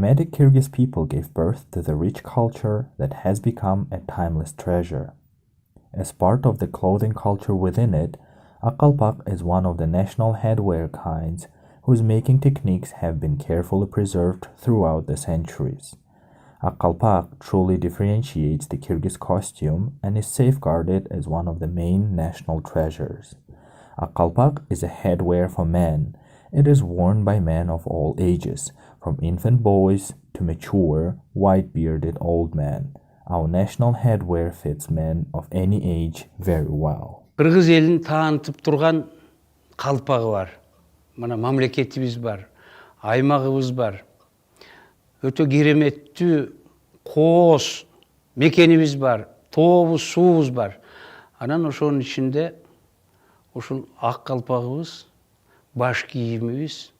nomadic Kyrgyz people gave birth to the rich culture that has become a timeless treasure. As part of the clothing culture within it, a kalpak is one of the national headwear kinds whose making techniques have been carefully preserved throughout the centuries. A kalpak truly differentiates the Kyrgyz costume and is safeguarded as one of the main national treasures. A kalpak is a headwear for men. It is worn by men of all ages, from infant boys to mature, white-bearded old men. Our national headwear fits men of any age very well. Кыргыз елін танытып тұрған қалпағы бар. Мына мамлекетіміз бар, аймағымыз бар. Өте кереметтүү қос мекенimiz бар, тобыз, суыбыз бар. Анан ошонун ичинде ушул ак калпагыбыз, баш кийимибиз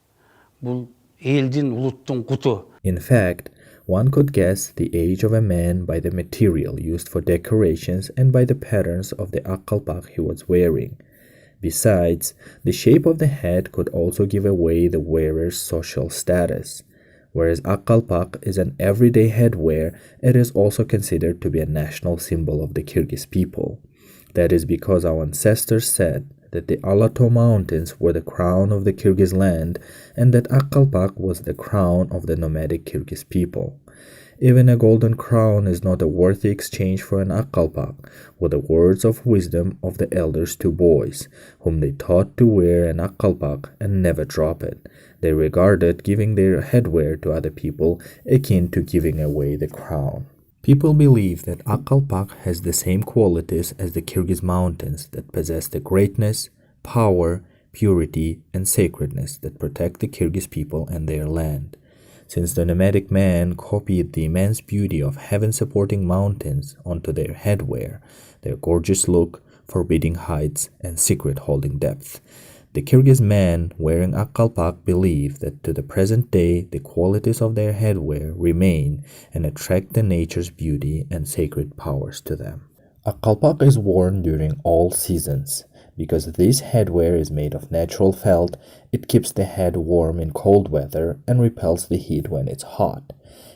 бул элдин, улуттун куту. In fact, one could guess the age of a man by the material used for decorations and by the patterns of the kalpak he was wearing. Besides, the shape of the head could also give away the wearer's social status. Whereas kalpak is an everyday headwear, it is also considered to be a national symbol of the Kyrgyz people. That is because our ancestors said that the Alato Mountains were the crown of the Kyrgyz land and that kalpak was the crown of the nomadic Kyrgyz people. Even a golden crown is not a worthy exchange for an kalpak, were the words of wisdom of the elders to boys, whom they taught to wear an kalpak and never drop it. They regarded giving their headwear to other people akin to giving away the crown. People believe that kalpak has the same qualities as the Kyrgyz mountains that possess the greatness, power, purity, and sacredness that protect the Kyrgyz people and their land. Since the nomadic man copied the immense beauty of heaven-supporting mountains onto their headwear, their gorgeous look, forbidding heights, and secret-holding depth, the Kyrgyz man wearing kalpak believe that to the present day the qualities of their headwear remain and attract the nature's beauty and sacred powers to them. Kalpak is worn during all seasons. Because this headwear is made of natural felt, it keeps the head warm in cold weather and repels the heat when it's hot.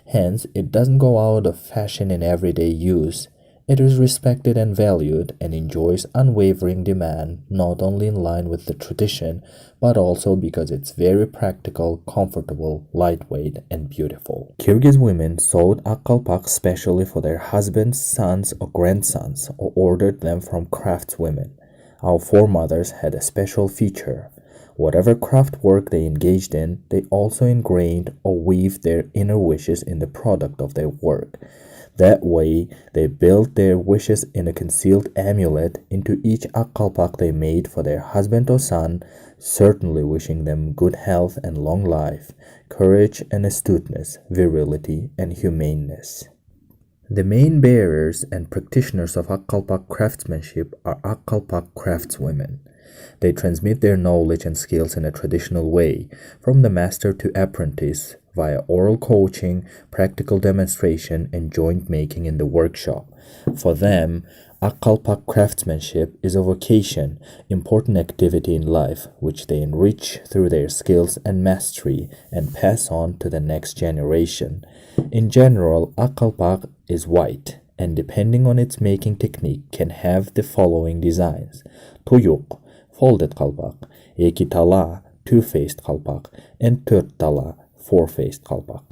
Hence, it doesn't go out of fashion in everyday use. It is respected and valued and enjoys unwavering demand not only in line with the tradition, but also because it's very practical, comfortable, lightweight, and beautiful. Kyrgyz women sewed kalpak specially for their husbands, sons, or grandsons, or ordered them from craftswomen. Our foremothers had a special feature. Whatever craft work they engaged in, they also ingrained or weaved their inner wishes in the product of their work. That way, they built their wishes in a concealed amulet into each kalpak they made for their husband or son, certainly wishing them good health and long life, courage and astuteness, virility and humaneness. The main bearers and practitioners of kalpak craftsmanship are kalpak craftswomen. They transmit their knowledge and skills in a traditional way, from the master to apprentice, via oral coaching, practical demonstration, and joint making in the workshop. For them, kalpak craftsmanship is a vocation, important activity in life, which they enrich through their skills and mastery and pass on to the next generation. In general, kalpak is white, and depending on its making technique, can have the following designs: tuyuk, folded kalpak; eki tala, two-faced kalpak; and tört tala, four-faced kalpak.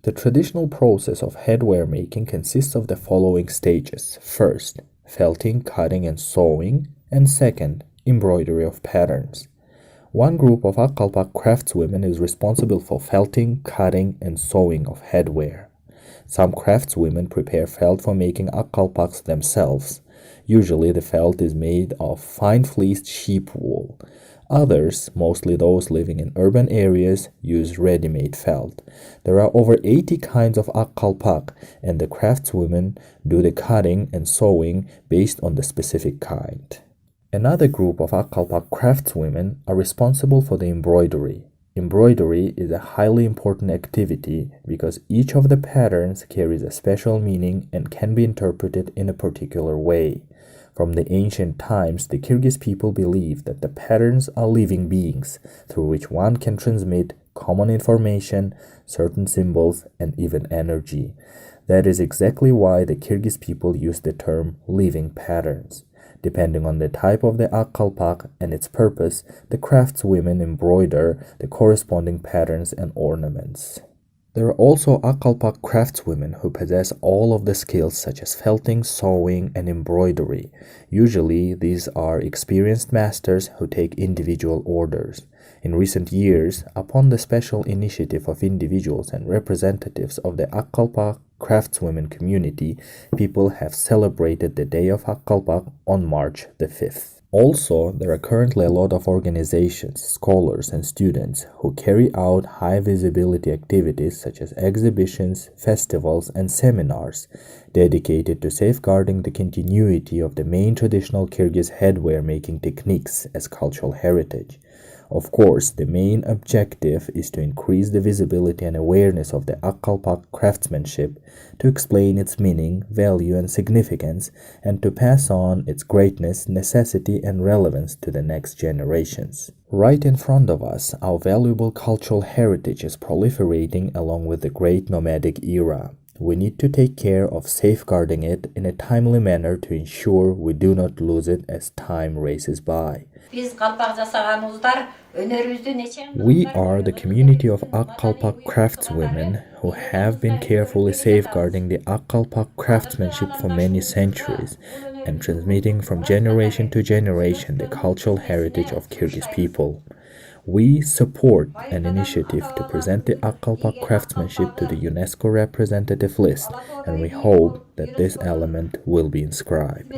The traditional process of headwear making consists of the following stages. First, felting, cutting, and sewing, and second, embroidery of patterns. One group of kalpak craftswomen is responsible for felting, cutting, and sewing of headwear. Some craftswomen prepare felt for making kalpaks themselves. Usually the felt is made of fine fleeced sheep wool. Others, mostly those living in urban areas, use ready-made felt. There are over 80 kinds of kalpak, and the craftswomen do the cutting and sewing based on the specific kind. Another group of kalpak craftswomen are responsible for the embroidery. Embroidery is a highly important activity because each of the patterns carries a special meaning and can be interpreted in a particular way. From the ancient times, the Kyrgyz people believe that the patterns are living beings through which one can transmit common information, certain symbols, and even energy. That is exactly why the Kyrgyz people use the term living patterns. Depending on the type of the kalpak and its purpose, the craftswomen embroider the corresponding patterns and ornaments. There are also kalpak craftswomen who possess all of the skills such as felting, sewing, and embroidery. Usually, these are experienced masters who take individual orders. In recent years, upon the special initiative of individuals and representatives of the kalpak craftswomen community, people have celebrated the Day of kalpak on March the 5th. Also, there are currently a lot of organizations, scholars, and students who carry out high visibility activities such as exhibitions, festivals, and seminars dedicated to safeguarding the continuity of the main traditional Kyrgyz headwear making techniques as cultural heritage. Of course, the main objective is to increase the visibility and awareness of the kalpak craftsmanship, to explain its meaning, value, and significance, and to pass on its greatness, necessity, and relevance to the next generations. Right in front of us, our valuable cultural heritage is proliferating along with the great nomadic era. We need to take care of safeguarding it in a timely manner to ensure we do not lose it as time races by. We are the community of kalpak craftswomen who have been carefully safeguarding the kalpak craftsmanship for many centuries and transmitting from generation to generation the cultural heritage of Kyrgyz people. We support an initiative to present the kalpak craftsmanship to the UNESCO representative list, and we hope that this element will be inscribed.